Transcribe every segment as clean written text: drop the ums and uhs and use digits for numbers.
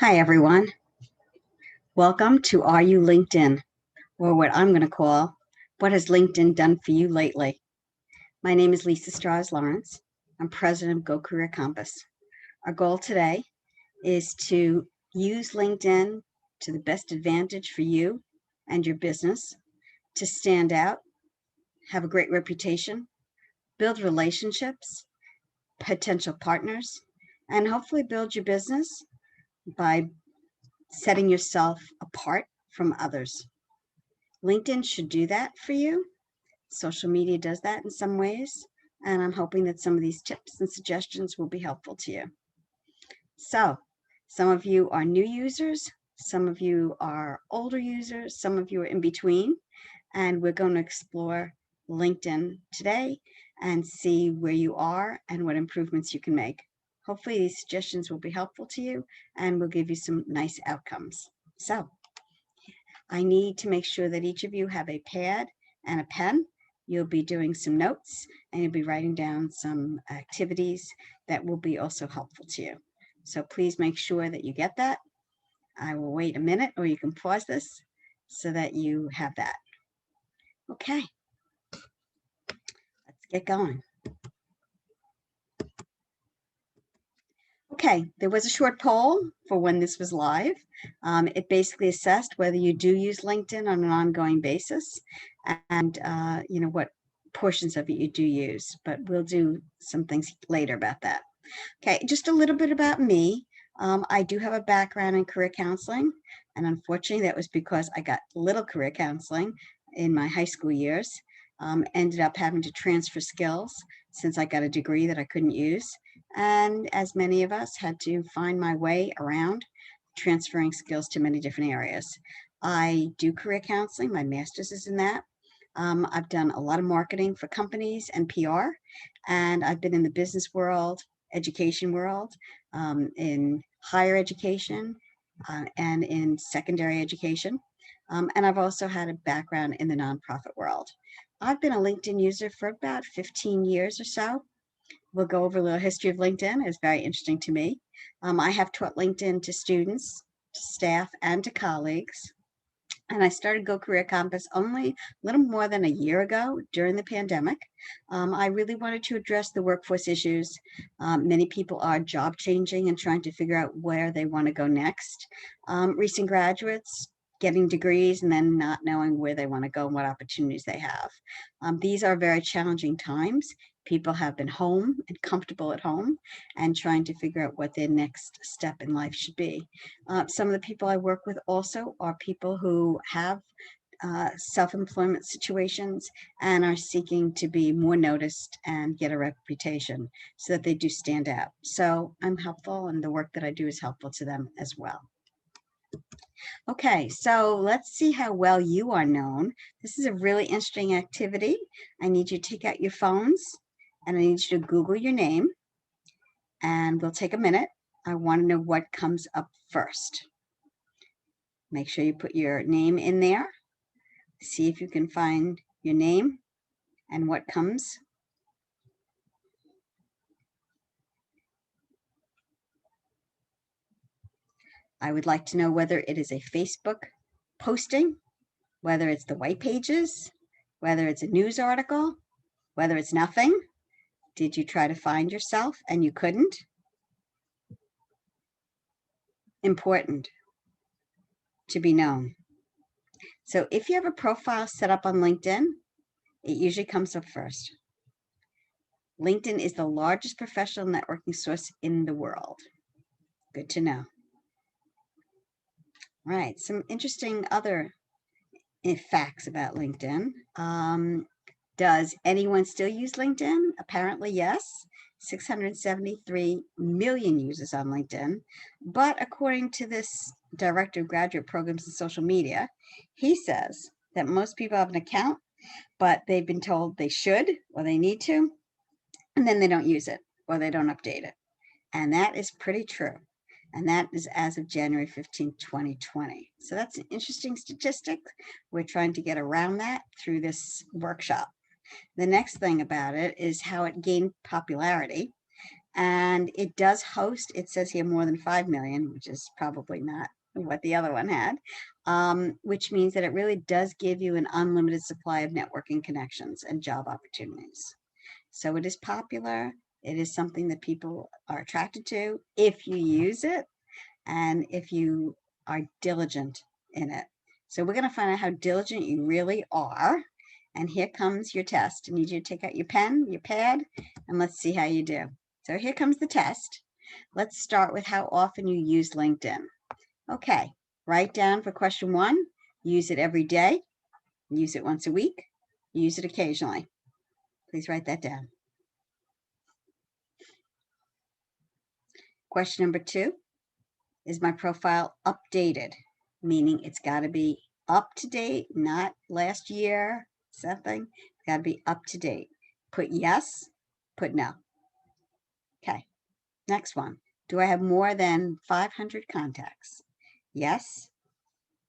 Hi, everyone. Welcome to Are You LinkedIn, or what I'm going to call What Has LinkedIn Done for You Lately? My name is Lisa Strahs-Lorenc. I'm president of Go Career Compass. Our goal today is to use LinkedIn to the best advantage for you and your business to stand out, have a great reputation, build relationships, potential partners, and hopefully build your business by setting yourself apart from others. LinkedIn should do that for you. Social media does that in some ways, and I'm hoping that some of these tips and suggestions will be helpful to you. So, some of you are new users, some of you are older users, some of you are in between, and we're going to explore LinkedIn today and see where you are and what improvements you can make. Hopefully these suggestions will be helpful to you and will give you some nice outcomes. So, I need to make sure that each of you have a pad and a pen. You'll be doing some notes and you'll be writing down some activities that will be also helpful to you. So please make sure that you get that. I will wait a minute, or you can pause this so that you have that. Okay, let's get going. Okay, there was a short poll for when this was live. It basically assessed whether you do use LinkedIn on an ongoing basis and what portions of it you do use, but we'll do some things later about that. Okay, just a little bit about me. I do have a background in career counseling, and unfortunately that was because I got little career counseling in my high school years. Ended up having to transfer skills since I got a degree that I couldn't use. And as many of us, had to find my way around transferring skills to many different areas. I do career counseling. My master's is in that. I've done a lot of marketing for companies and PR, and I've been in the business world, education world, in higher education, and in secondary education. And I've also had a background in the nonprofit world. I've been a LinkedIn user for about 15 years or so. We'll go over a little history of LinkedIn. It's very interesting to me. I have taught LinkedIn to students, to staff, and to colleagues. And I started Go Career Compass only a little more than a year ago during the pandemic. I really wanted to address the workforce issues. Many people are job changing and trying to figure out where they want to go next. Recent graduates getting degrees and then not knowing where they want to go and what opportunities they have. These are very challenging times. People have been home and comfortable at home and trying to figure out what their next step in life should be. Some of the people I work with also are people who have self-employment situations and are seeking to be more noticed and get a reputation so that they do stand out. So I'm helpful, and the work that I do is helpful to them as well. Okay, so let's see how well you are known. This is a really interesting activity. I need you to take out your phones and I need you to Google your name, and we'll take a minute. I want to know what comes up first. Make sure you put your name in there. See if you can find your name and what comes. I would like to know whether it is a Facebook posting, whether it's the white pages, whether it's a news article, whether it's nothing. Did you try to find yourself and you couldn't? Important to be known. So if you have a profile set up on LinkedIn, it usually comes up first. LinkedIn is the largest professional networking source in the world. Good to know. Right, some interesting other facts about LinkedIn. Does anyone still use LinkedIn? Apparently, yes. 673 million users on LinkedIn. But according to this director of graduate programs in social media, he says that most people have an account, but they've been told they should or they need to, and then they don't use it or they don't update it. And that is pretty true. And that is as of January 15, 2020. So that's an interesting statistic. We're trying to get around that through this workshop. The next thing about it is how it gained popularity. And it does host, it says here more than 5 million, which is probably not what the other one had, which means that it really does give you an unlimited supply of networking connections and job opportunities. So it is popular. It is something that people are attracted to if you use it and if you are diligent in it. So we're going to find out how diligent you really are. And here comes your test. I need you to take out your pen, your pad, and let's see how you do. So here comes the test. Let's start with how often you use LinkedIn. Okay, write down for question 1, use it every day, use it once a week, use it occasionally. Please write that down. Question number 2, is my profile updated? Meaning it's got to be up to date, not last year, something. It's got to be up to date. Put yes, put no. Okay, next one. Do I have more than 500 contacts? Yes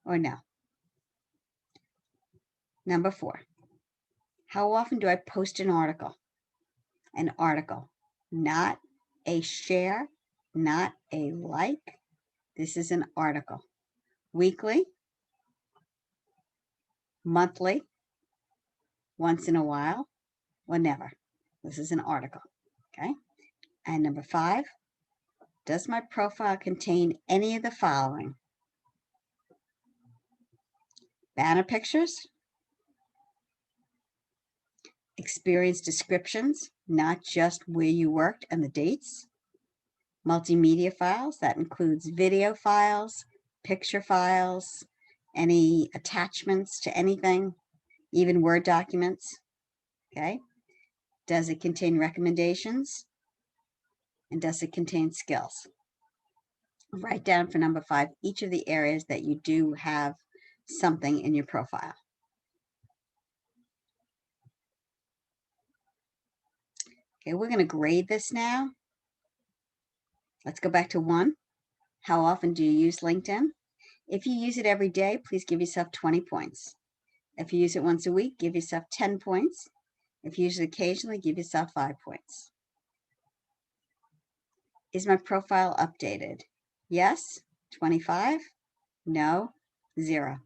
or no? Number 4. How often do I post an article? An article, not a share, not a like. This is an article. Weekly, monthly, once in a while, or never. This is an article, okay? And number 5, does my profile contain any of the following? Banner pictures, experience descriptions, not just where you worked and the dates, multimedia files, that includes video files, picture files, any attachments to anything, even Word documents, okay? Does it contain recommendations? And does it contain skills? Write down for number 5 each of the areas that you do have something in your profile. Okay, we're going to grade this now. Let's go back to 1. How often do you use LinkedIn? If you use it every day, please give yourself 20 points. If you use it once a week, give yourself 10 points. If you use it occasionally, give yourself 5 points. Is my profile updated? Yes, 25. No, 0.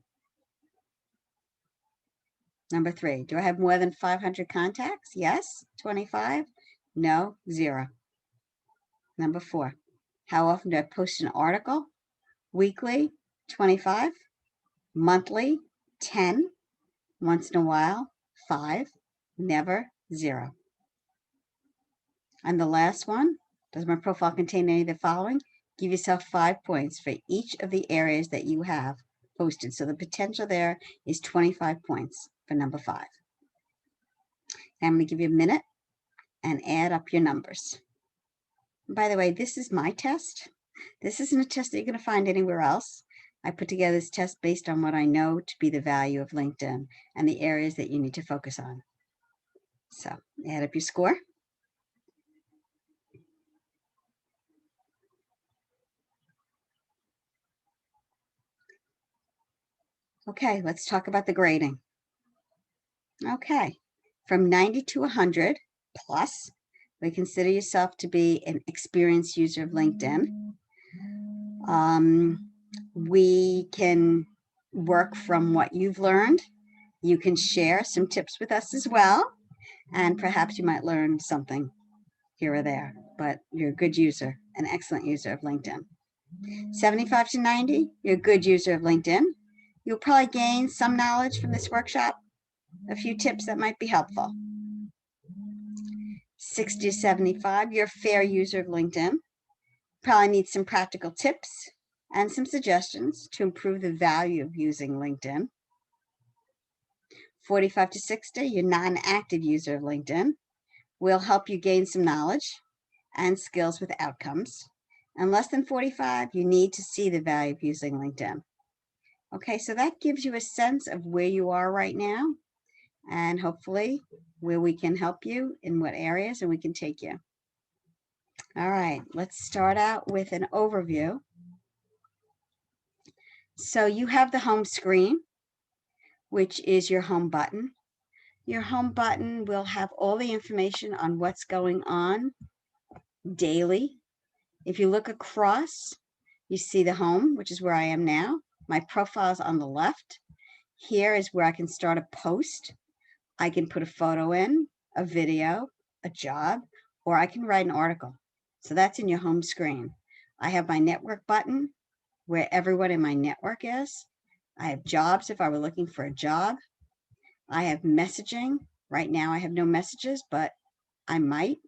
Number 3, do I have more than 500 contacts? Yes, 25. No, 0. Number 4, how often do I post an article? Weekly, 25. Monthly, 10. Once in a while, 5. Never, 0. And the last one, does my profile contain any of the following? Give yourself 5 points for each of the areas that you have posted. So the potential there is 25 points for number 5. I'm going to give you a minute and add up your numbers. By the way, this is my test. This isn't a test that you're going to find anywhere else. I put together this test based on what I know to be the value of LinkedIn and the areas that you need to focus on. So add up your score. Okay, let's talk about the grading. Okay, from 90 to 100 plus, we consider yourself to be an experienced user of LinkedIn. We can work from what you've learned. You can share some tips with us as well, and perhaps you might learn something here or there, but you're a good user, an excellent user of LinkedIn. 75 to 90, you're a good user of LinkedIn. You'll probably gain some knowledge from this workshop, a few tips that might be helpful. 60 to 75, you're a fair user of LinkedIn. Probably need some practical tips and some suggestions to improve the value of using LinkedIn. 45 to 60, you're not an active user of LinkedIn. We'll help you gain some knowledge and skills with outcomes. And less than 45, you need to see the value of using LinkedIn. Okay, so that gives you a sense of where you are right now and hopefully where we can help you in what areas and we can take you. All right, let's start out with an overview. So you have the home screen, which is your home button. Your home button will have all the information on what's going on daily. If you look across, you see the home, which is where I am now. My profile is on the left. Here is where I can start a post. I can put a photo in, a video, a job, or I can write an article. So that's in your home screen. I have my network button where everyone in my network is. I have jobs if I were looking for a job. I have messaging. Right now I have no messages, but I might.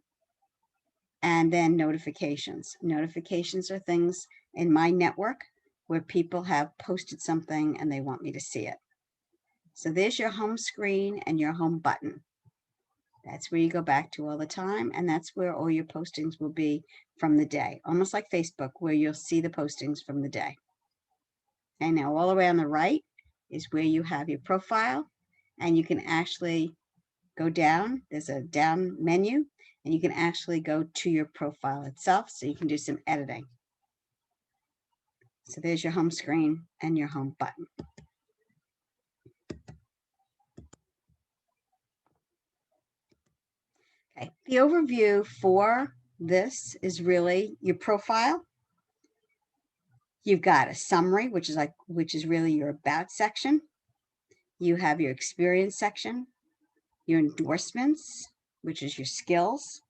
And then notifications. Notifications are things in my network where people have posted something and they want me to see it. So there's your home screen and your home button. That's where you go back to all the time, and that's where all your postings will be from the day, almost like Facebook, where you'll see the postings from the day. And now all the way on the right is where you have your profile, and you can actually go down. There's a down menu, and you can actually go to your profile itself, so you can do some editing. So there's your home screen and your home button. Okay, the overview for this is really your profile. You've got a summary, which is really your about section. You have your experience section, your endorsements, which is your skills.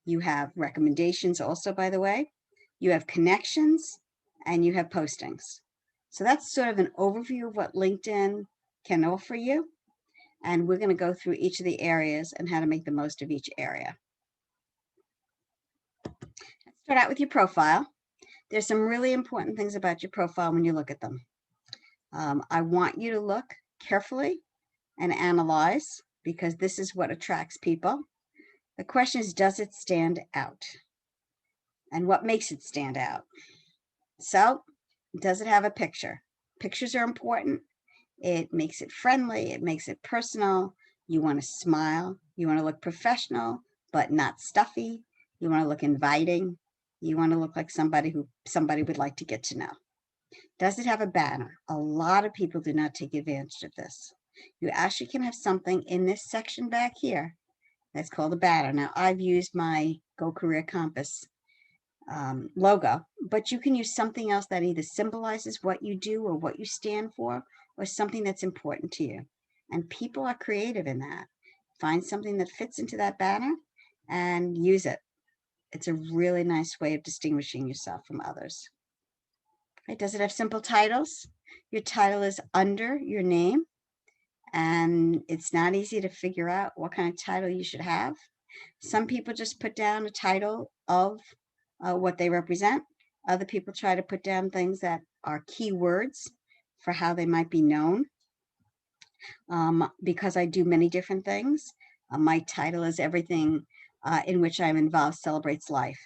You have recommendations also, by the way. You have connections, and you have postings. So that's sort of an overview of what LinkedIn can offer you. And we're going to go through each of the areas and how to make the most of each area. Let's start out with your profile. There's some really important things about your profile when you look at them. I want you to look carefully and analyze, because this is what attracts people. The question is, does it stand out? And what makes it stand out? So, does it have a picture? Pictures are important. It makes it friendly. It makes it personal. You want to smile. You want to look professional, but not stuffy. You want to look inviting. You want to look like somebody would like to get to know. Does it have a banner? A lot of people do not take advantage of this. You actually can have something in this section back here that's called a banner. Now, I've used my Go Career Compass logo, but you can use something else that either symbolizes what you do or what you stand for, or something that's important to you. And people are creative in that. Find something that fits into that banner and use it. It's a really nice way of distinguishing yourself from others. Right? Does it have simple titles? Your title is under your name, and it's not easy to figure out what kind of title you should have. Some people just put down a title of what they represent. Other people try to put down things that are keywords for how they might be known. Because I do many different things, my title is everything in which I'm involved celebrates life.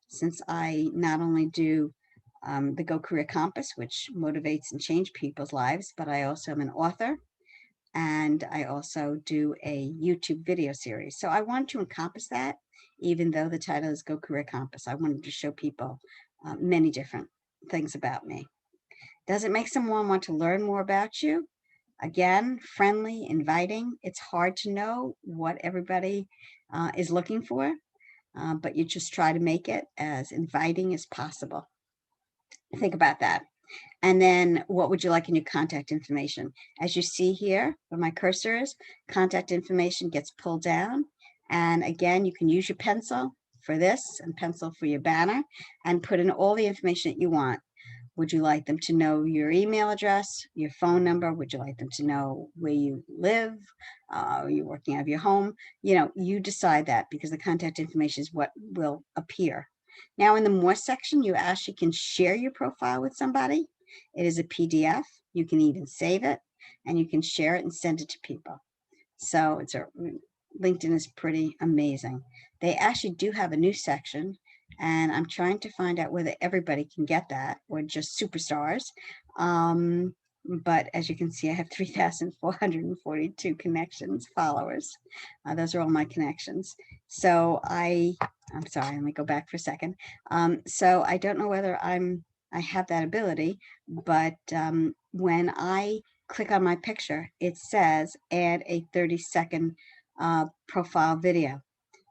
Since I not only do the Go Career Compass, which motivates and changes people's lives, but I also am an author, and I also do a YouTube video series. So I wanted to encompass that, even though the title is Go Career Compass. I wanted to show people many different things about me. Does it make someone want to learn more about you? Again, friendly, inviting. It's hard to know what everybody is looking for, but you just try to make it as inviting as possible. Think about that. And then what would you like in your contact information? As you see here, where my cursor is, contact information gets pulled down. And again, you can use your pencil for this and pencil for your banner and put in all the information that you want. Would you like them to know your email address, your phone number? Would you like them to know where you live? Are you working out of your home? You decide that, because the contact information is what will appear. Now, in the More section, you actually can share your profile with somebody. It is a PDF. You can even save it, and you can share it and send it to people. So LinkedIn is pretty amazing. They actually do have a new section, and I'm trying to find out whether everybody can get that or just superstars. But as you can see, I have 3,442 connections, followers. Those are all my connections. So I'm sorry, let me go back for a second. So I don't know whether I have that ability, but when I click on my picture, it says add a 30-second profile video.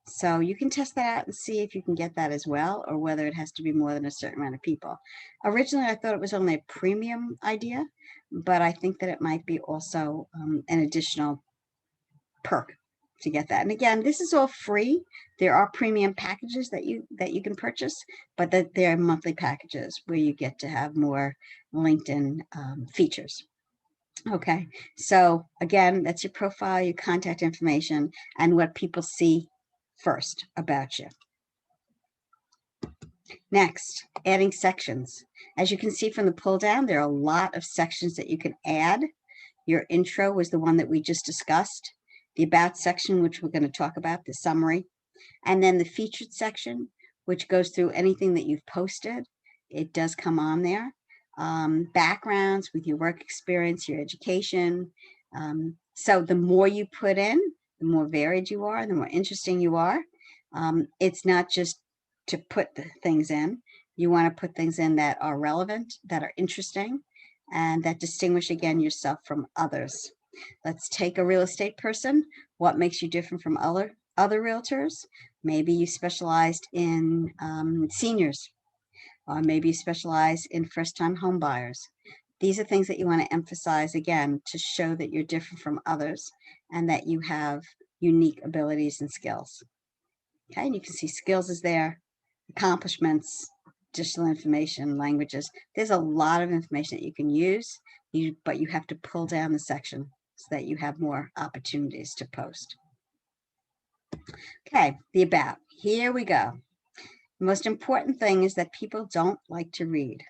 So you can test that out and see if you can get that as well, or whether it has to be more than a certain amount of people. Originally, I thought it was only a premium idea, but I think that it might be also an additional perk to get that. And again, this is all free. There are premium packages that you can purchase, but that there are monthly packages where you get to have more LinkedIn features. Okay, so again, that's your profile, your contact information, and what people see first about you. Next, adding sections. As you can see from the pull down, there are a lot of sections that you can add. Your intro was the one that we just discussed, the about section, which we're going to talk about, the summary, and then the featured section, which goes through anything that you've posted. It does come on there. Backgrounds with your work experience, your education. So the more you put in, the more varied you are, the more interesting you are. It's not just to put the things in. You want to put things in that are relevant, that are interesting, and that distinguish, again, yourself from others. Let's take a real estate person. What makes you different from other realtors? Maybe you specialized in seniors, or maybe you specialize in first-time home buyers. These are things that you want to emphasize, again, to show that you're different from others and that you have unique abilities and skills. Okay, and you can see skills is there, accomplishments, additional information, languages. There's a lot of information that you can use, but you have to pull down the section so that you have more opportunities to post. Okay, the about. Here we go. The most important thing is that people don't like to read.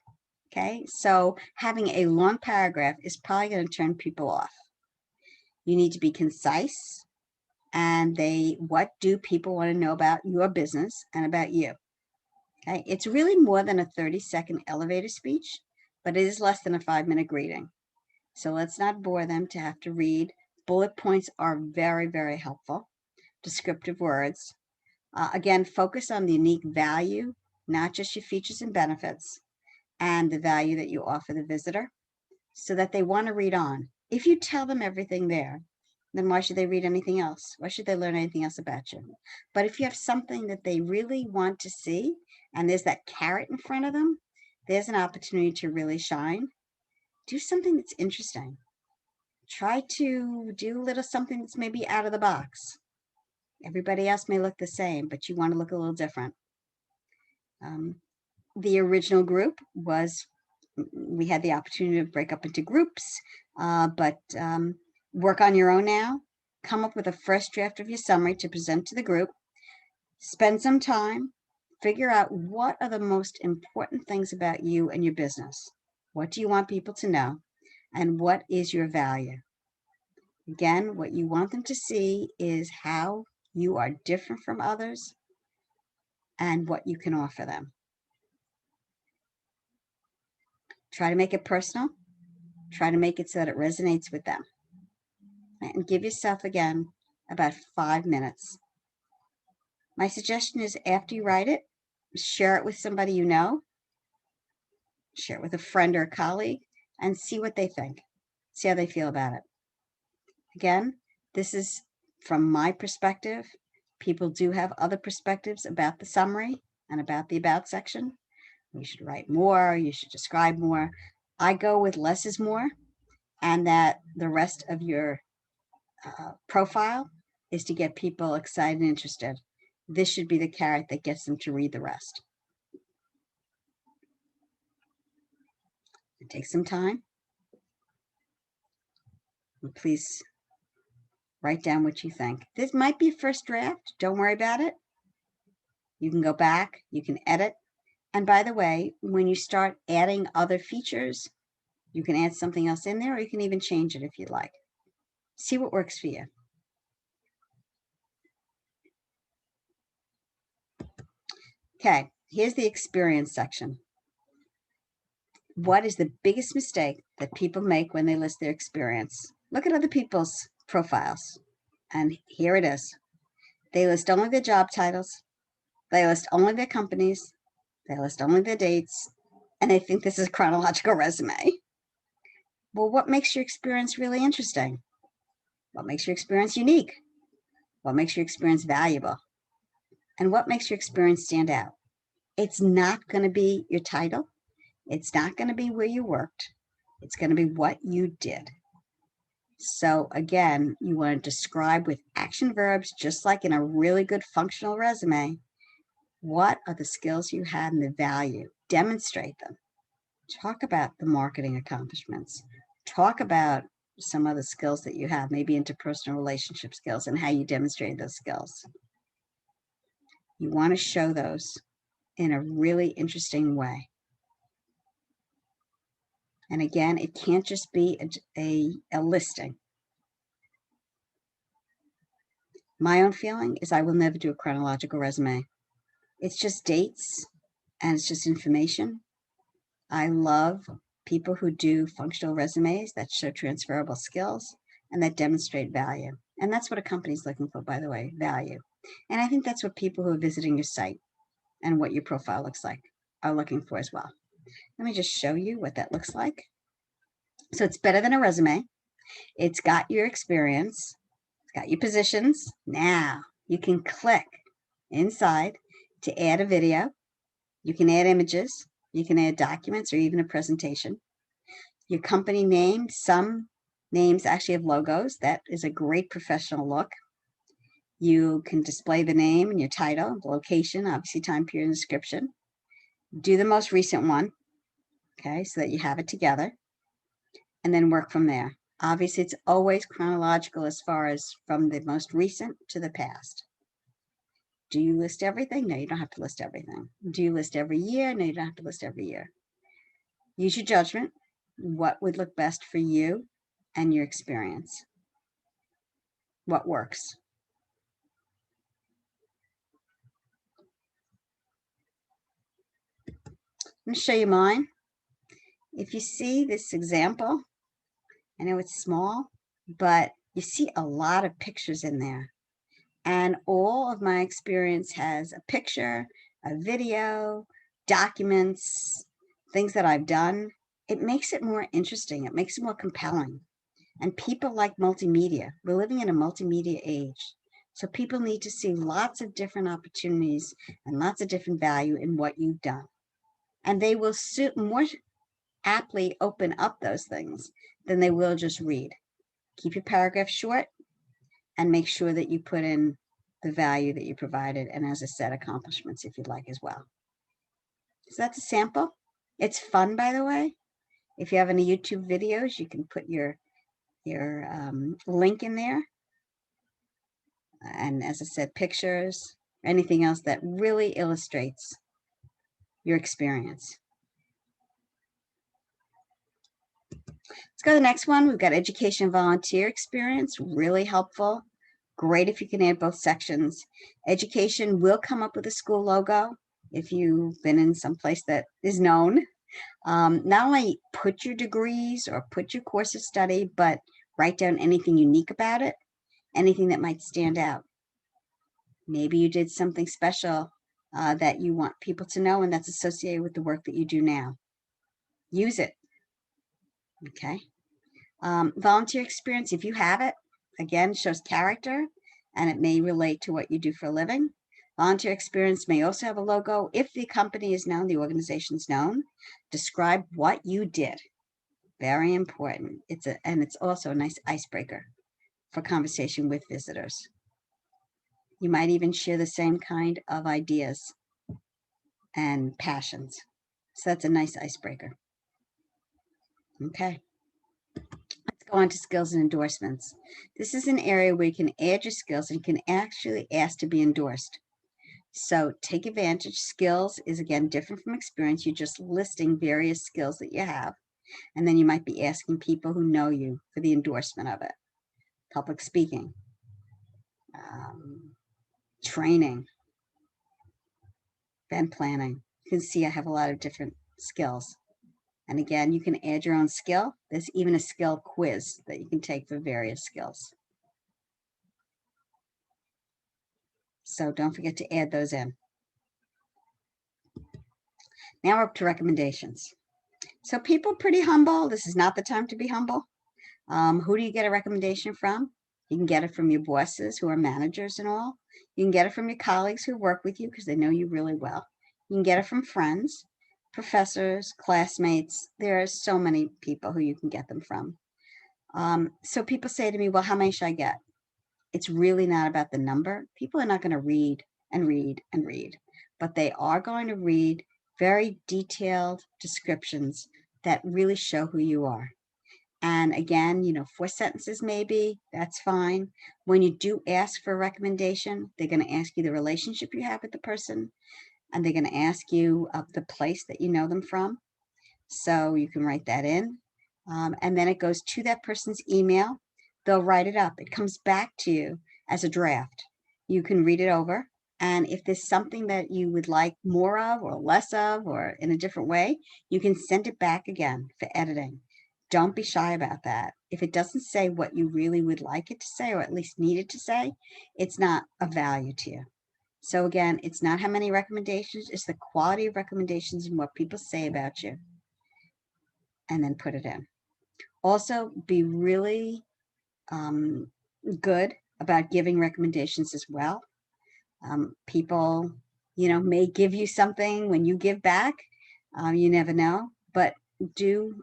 Okay, so having a long paragraph is probably going to turn people off. You need to be concise, and what do people want to know about your business and about you? Okay, it's really more than a 30-second elevator speech, but it is less than a 5-minute greeting. So let's not bore them to have to read. Bullet points are very, very helpful. Descriptive words. Again, focus on the unique value, not just your features and benefits, and the value that you offer the visitor so that they want to read on. If you tell them everything there, then why should they read anything else? Why should they learn anything else about you? But if you have something that they really want to see, and there's that carrot in front of them, there's an opportunity to really shine. Do something that's interesting. Try to do a little something that's maybe out of the box. Everybody else may look the same, but you want to look a little different. The original group was, we had the opportunity to break up into groups, but work on your own now. Come up with a first draft of your summary to present to the group. Spend some time, figure out what are the most important things about you and your business. What do you want people to know? And what is your value? Again, what you want them to see is how you are different from others and what you can offer them. Try to make it personal. Try to make it so that it resonates with them. And give yourself, again, about 5 minutes. My suggestion is after you write it, share it with somebody you know, share it with a friend or a colleague, and see what they think. See how they feel about it. Again, this is from my perspective. People do have other perspectives about the summary and about the about section. You should write more, you should describe more. I go with less is more, and that the rest of your profile is to get people excited and interested. This should be the carrot that gets them to read the rest. Take some time. And please write down what you think. This might be a first draft. Don't worry about it. You can go back, you can edit. And by the way, when you start adding other features, you can add something else in there, or you can even change it if you'd like. See what works for you. Okay, here's the experience section. What is the biggest mistake that people make when they list their experience? Look at other people's profiles, and here it is. They list only their job titles, they list only their companies, they list only their dates, and they think this is a chronological resume. Well, what makes your experience really interesting? What makes your experience unique? What makes your experience valuable? And what makes your experience stand out? It's not going to be your title. It's not going to be where you worked. It's going to be what you did. So again, you want to describe with action verbs, just like in a really good functional resume. What are the skills you had and the value? Demonstrate them. Talk about the marketing accomplishments. Talk about some of the skills that you have, maybe interpersonal relationship skills and how you demonstrate those skills. You want to show those in a really interesting way. And again, it can't just be a listing. My own feeling is I will never do a chronological resume. It's just dates and it's just information. I love people who do functional resumes that show transferable skills and that demonstrate value. And that's what a company's looking for, by the way, value. And I think that's what people who are visiting your site and what your profile looks like are looking for as well. Let me just show you what that looks like. So it's better than a resume. It's got your experience. It's got your positions. Now you can click inside to add a video. You can add images. You can add documents or even a presentation. Your company name, some names actually have logos. That is a great professional look. You can display the name and your title, the location, obviously time period and description. Do the most recent one, okay, so that you have it together, and then work from there. Obviously, it's always chronological as far as from the most recent to the past. Do you list everything? No, you don't have to list everything. Do you list every year? No, you don't have to list every year. Use your judgment. What would look best for you and your experience? What works? I'm going to show you mine. If you see this example, I know it's small, but you see a lot of pictures in there. And all of my experience has a picture, a video, documents, things that I've done. It makes it more interesting. It makes it more compelling. And people like multimedia. We're living in a multimedia age. So people need to see lots of different opportunities and lots of different value in what you've done. And they will more aptly open up those things than they will just read. Keep your paragraph short and make sure that you put in the value that you provided and, as I said, accomplishments if you'd like as well. So that's a sample. It's fun, by the way. If you have any YouTube videos, you can put your link in there. And as I said, pictures, anything else that really illustrates your experience. Let's go to the next one. We've got education volunteer experience, really helpful. Great if you can add both sections. Education will come up with a school logo if you've been in some place that is known. Not only put your degrees or put your course of study, but write down anything unique about it, anything that might stand out. Maybe you did something special that you want people to know, and that's associated with the work that you do now. Use it. Okay. Volunteer experience, if you have it, again, shows character, and it may relate to what you do for a living. Volunteer experience may also have a logo. If the company is known, the organization is known, describe what you did. Very important. And it's also a nice icebreaker for conversation with visitors. You might even share the same kind of ideas and passions. So that's a nice icebreaker. Okay. Let's go on to skills and endorsements. This is an area where you can add your skills and you can actually ask to be endorsed. So take advantage. Skills is, again, different from experience. You're just listing various skills that you have. And then you might be asking people who know you for the endorsement of it. Public speaking, training, event planning. You can see I have a lot of different skills. And again, you can add your own skill. There's even a skill quiz that you can take for various skills. So don't forget to add those in. Now we're up to recommendations. So people pretty humble. This is not the time to be humble. Who do you get a recommendation from? You can get it from your bosses who are managers and all. You can get it from your colleagues who work with you because they know you really well. You can get it from friends, professors, classmates. There are so many people who you can get them from. So people say to me, well, how many should I get? It's really not about the number. People are not going to read and read and read, but they are going to read very detailed descriptions that really show who you are. And again, 4 sentences maybe, that's fine. When you do ask for a recommendation, they're going to ask you the relationship you have with the person, and they're going to ask you the place that you know them from. So you can write that in. And then it goes to that person's email. They'll write it up. It comes back to you as a draft. You can read it over. And if there's something that you would like more of or less of or in a different way, you can send it back again for editing. Don't be shy about that. If it doesn't say what you really would like it to say, or at least need it to say, it's not of value to you. So again, it's not how many recommendations, it's the quality of recommendations and what people say about you. And then put it in. Also, be really good about giving recommendations as well. People, may give you something when you give back. You never know, but do,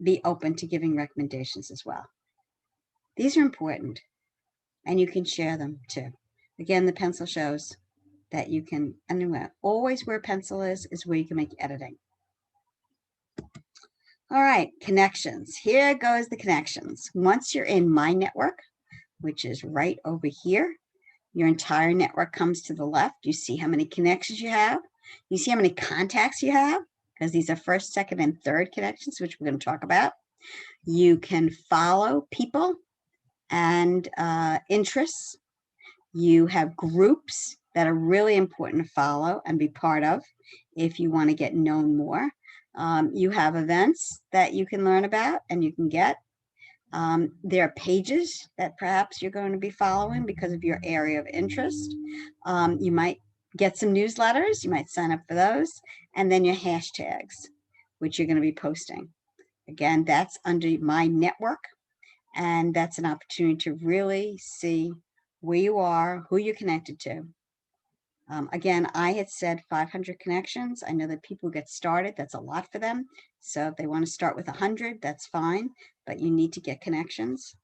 be open to giving recommendations as well. These are important, and you can share them too. Again, the pencil shows that you can, anywhere, always where a pencil is where you can make editing. All right, connections. Here goes the connections. Once you're in My Network, which is right over here, your entire network comes to the left. You see how many connections you have. You see how many contacts you have, because these are first, second, and third connections, which we're going to talk about. You can follow people and interests. You have groups that are really important to follow and be part of if you want to get known more. You have events that you can learn about and you can get. There are pages that perhaps you're going to be following because of your area of interest. You might get some newsletters. You might sign up for those. And then your hashtags, which you're going to be posting. Again, that's under My Network. And that's an opportunity to really see where you are, who you're connected to. Again, I had said 500 connections. I know that people get started. That's a lot for them. So if they want to start with 100, that's fine. But you need to get connections.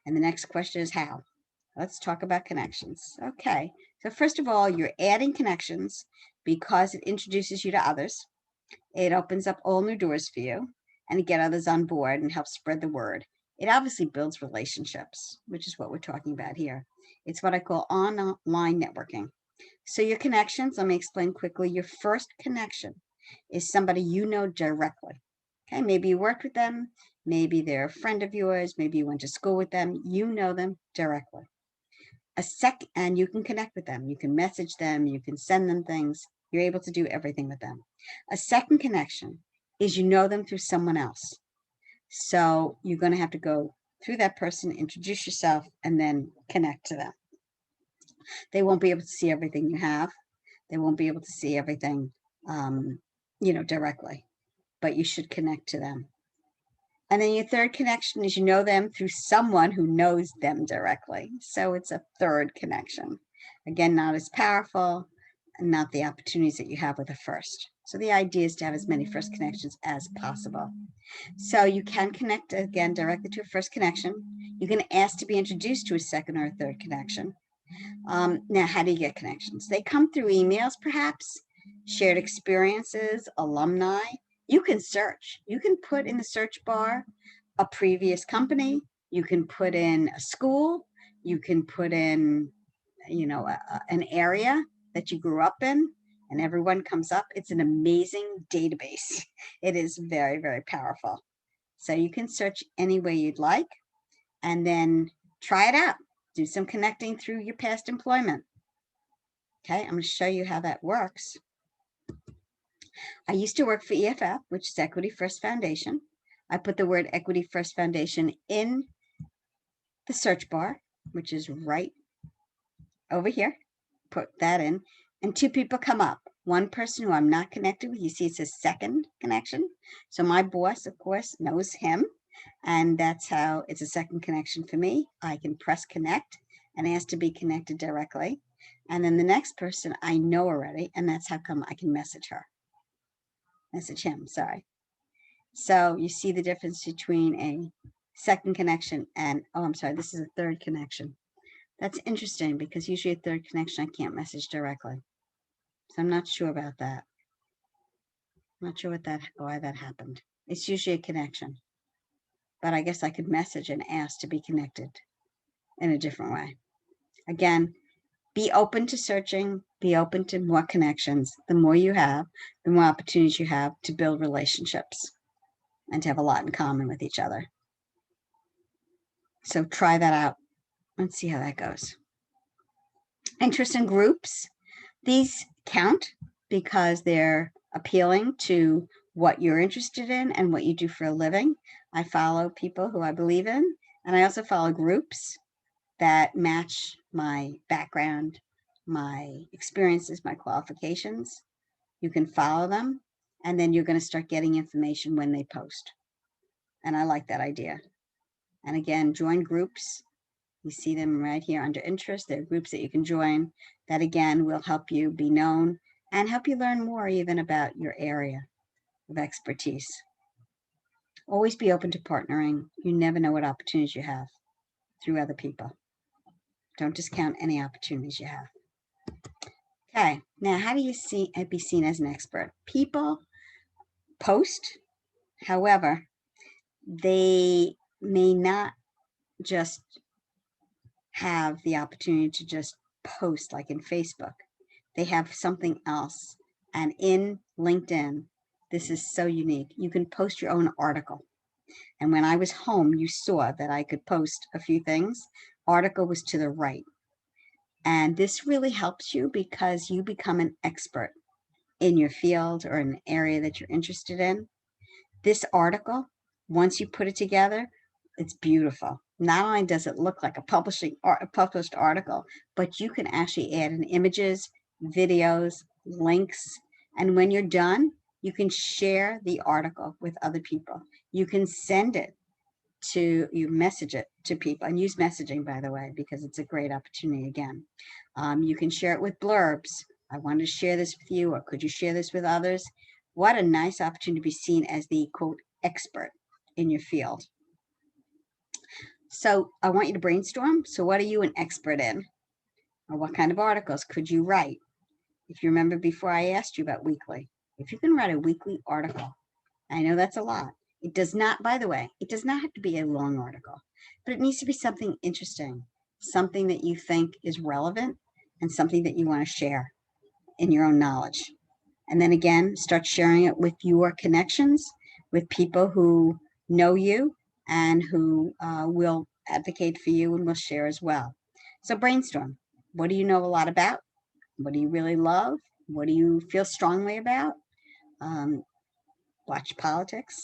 And the next question is how? Let's talk about connections. Okay. So first of all, you're adding connections because it introduces you to others. It opens up all new doors for you and to get others on board and help spread the word. It obviously builds relationships, which is what we're talking about here. It's what I call online networking. So your connections, let me explain quickly. Your first connection is somebody you know directly. Okay, maybe you worked with them, maybe they're a friend of yours, maybe you went to school with them, you know them directly. And you can connect with them, you can message them, you can send them things, you're able to do everything with them. A second connection is you know them through someone else. So you're going to have to go through that person, introduce yourself, and then connect to them. They won't be able to see everything you have. They won't be able to see everything, directly, but you should connect to them. And then your third connection is you know them through someone who knows them directly. So it's a third connection. Again, not as powerful and not the opportunities that you have with a first. So the idea is to have as many first connections as possible. So you can connect, again, directly to a first connection. You can ask to be introduced to a second or a third connection. Now, how do you get connections? They come through emails, perhaps, shared experiences, alumni. You can search. You can put in the search bar a previous company. You can put in a school. You can put in, an area that you grew up in, and everyone comes up. It's an amazing database. It is very, very powerful. So you can search any way you'd like, and then try it out. Do some connecting through your past employment. Okay, I'm going to show you how that works. I used to work for EFF, which is Equity First Foundation. I put the word Equity First Foundation in the search bar, which is right over here. Put that in, and two people come up. One person who I'm not connected with, you see it says second connection. So my boss, of course, knows him. And that's how it's a second connection for me. I can press connect and ask to be connected directly. And then the next person I know already, and that's how come I can message him, sorry. So you see the difference between a second connection and, oh, I'm sorry, this is a third connection. That's interesting because usually a third connection I can't message directly. So I'm not sure about that. I'm not sure why that happened. It's usually a connection. But I guess I could message and ask to be connected in a different way. Again, be open to searching, be open to more connections. The more you have, the more opportunities you have to build relationships and to have a lot in common with each other. So try that out and see how that goes. Interest in groups. These count because they're appealing to what you're interested in and what you do for a living. I follow people who I believe in, and I also follow groups that match my background, my experiences, my qualifications. You can follow them, and then you're going to start getting information when they post. And I like that idea. And again, join groups. You see them right here under interest. There are groups that you can join that, again, will help you be known and help you learn more even about your area of expertise. Always be open to partnering. You never know what opportunities you have through other people. Don't discount any opportunities you have. Okay, now how do you be seen as an expert? People post, however, they may not just have the opportunity to just post like in Facebook. They have something else. And in LinkedIn, this is so unique. You can post your own article. And when I was home, you saw that I could post a few things. Article was to the right. And this really helps you because you become an expert in your field or an area that you're interested in. This article, once you put it together, it's beautiful. Not only does it look like a published article, but you can actually add in images, videos, links, and when you're done, you can share the article with other people. You can send it you message it to people, and use messaging, by the way, because it's a great opportunity again. You can share it with blurbs. I wanted to share this with you, or could you share this with others? What a nice opportunity to be seen as the, quote, expert in your field. So I want you to brainstorm. So what are you an expert in? Or what kind of articles could you write? If you remember before I asked you about weekly, if you can write a weekly article, I know that's a lot. It does not, by the way, it does not have to be a long article, but it needs to be something interesting, something that you think is relevant, and something that you want to share in your own knowledge. And then again, start sharing it with your connections, with people who know you and who will advocate for you and will share as well. So brainstorm. What do you know a lot about? What do you really love? What do you feel strongly about? Watch politics.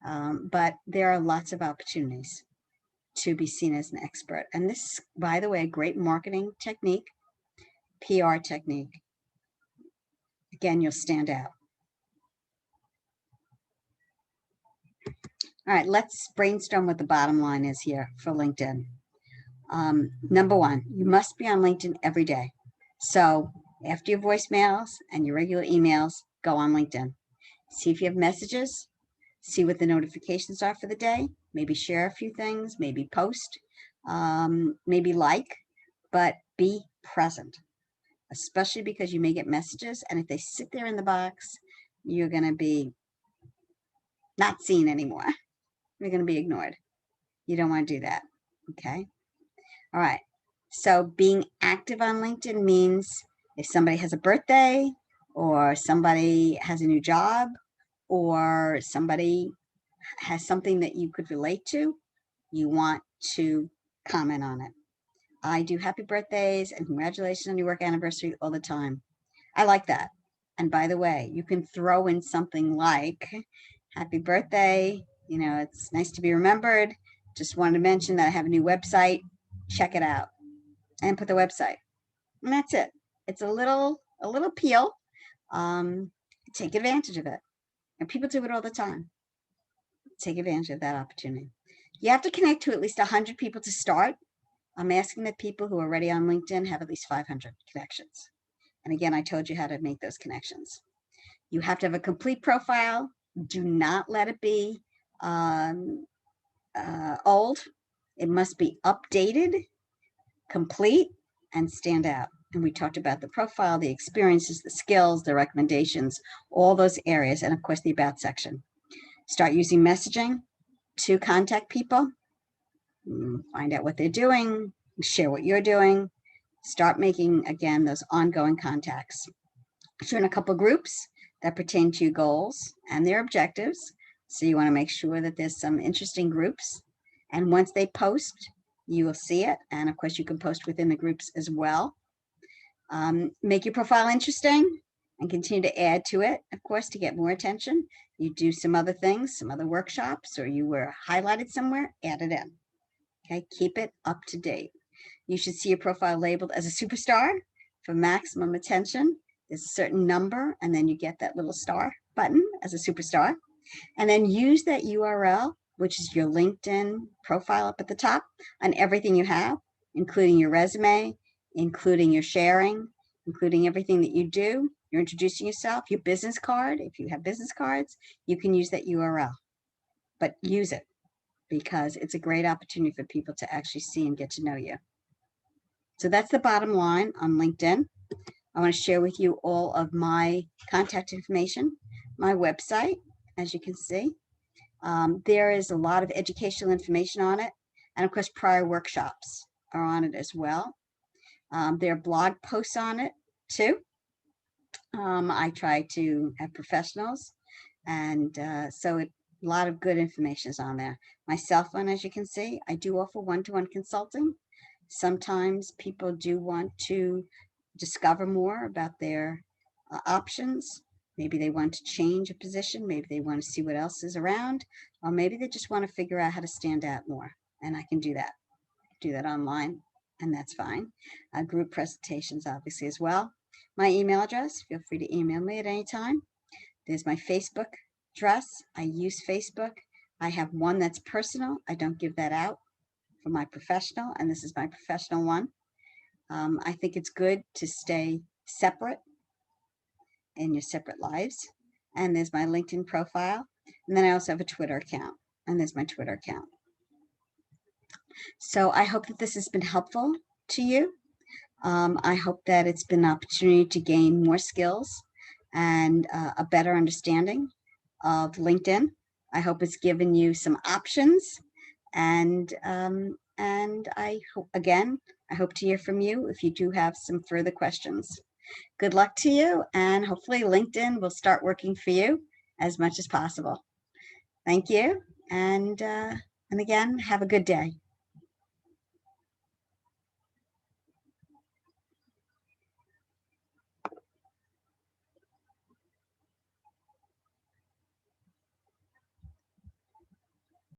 But there are lots of opportunities to be seen as an expert. And this, by the way, a great marketing technique, PR technique. Again, you'll stand out. All right, let's brainstorm what the bottom line is here for LinkedIn. Number one, you must be on LinkedIn every day. So after your voicemails and your regular emails, go on LinkedIn. See if you have messages. See what the notifications are for the day. Maybe share a few things. Maybe post. Maybe like. But be present, especially because you may get messages. And if they sit there in the box, you're going to be not seen anymore. You're going to be ignored. You don't want to do that. Okay. All right. So being active on LinkedIn means if somebody has a birthday or somebody has a new job or somebody has something that you could relate to, you want to comment on it. I do happy birthdays and congratulations on your work anniversary all the time. I like that. And by the way, you can throw in something like happy birthday. You know, it's nice to be remembered. Just wanted to mention that I have a new website. Check it out. And put the website. And that's it. It's a little peel. Take advantage of it. And people do it all the time. take advantage of that opportunity. You have to connect to at least 100 people to start. I'm asking that people who are already on LinkedIn have at least 500 connections. And again, I told you how to make those connections. You have to have a complete profile. Do not let it be old. It must be updated, complete, and stand out. And we talked about the profile, the experiences, the skills, the recommendations, all those areas, and of course the about section. Start using messaging to contact people, find out what they're doing, share what you're doing, start making, again, those ongoing contacts. Join a couple groups that pertain to your goals and their objectives. So you want to make sure that there's some interesting groups. And once they post, you will see it. And of course, you can post within the groups as well. Make your profile interesting and continue to add to it, of course, to get more attention. You do some other things, some other workshops, or you were highlighted somewhere, add it in. Okay, keep it up to date. You should see your profile labeled as a superstar for maximum attention. There's a certain number, and then you get that little star button as a superstar. And then use that URL, which is your LinkedIn profile up at the top, on everything you have, including your resume, including your sharing, including everything that you do. You're introducing yourself, your business card. If you have business cards, you can use that URL, but use it because it's a great opportunity for people to actually see and get to know you. So that's the bottom line on LinkedIn. I want to share with you all of my contact information, my website, as you can see. There is a lot of educational information on it. And of course, prior workshops are on it as well. There are blog posts on it too. I try to have professionals. And so a lot of good information is on there. My cell phone, as you can see, I do offer one-to-one consulting. Sometimes people do want to discover more about their options. Maybe they want to change a position. Maybe they want to see what else is around, or maybe they just want to figure out how to stand out more. And I can do that. Do that online, and that's fine. Group presentations, obviously, as well. My email address, feel free to email me at any time. There's my Facebook address. I use Facebook. I have one that's personal. I don't give that out for my professional, and this is my professional one. I think it's good to stay separate in your separate lives. And there's my LinkedIn profile. And then I also have a Twitter account, and there's my Twitter account. So I hope that this has been helpful to you. I hope that it's been an opportunity to gain more skills and a better understanding of LinkedIn. I hope it's given you some options, and I hope, again, I hope to hear from you if you do have some further questions. Good luck to you, and hopefully LinkedIn will start working for you as much as possible. Thank you, and again, have a good day.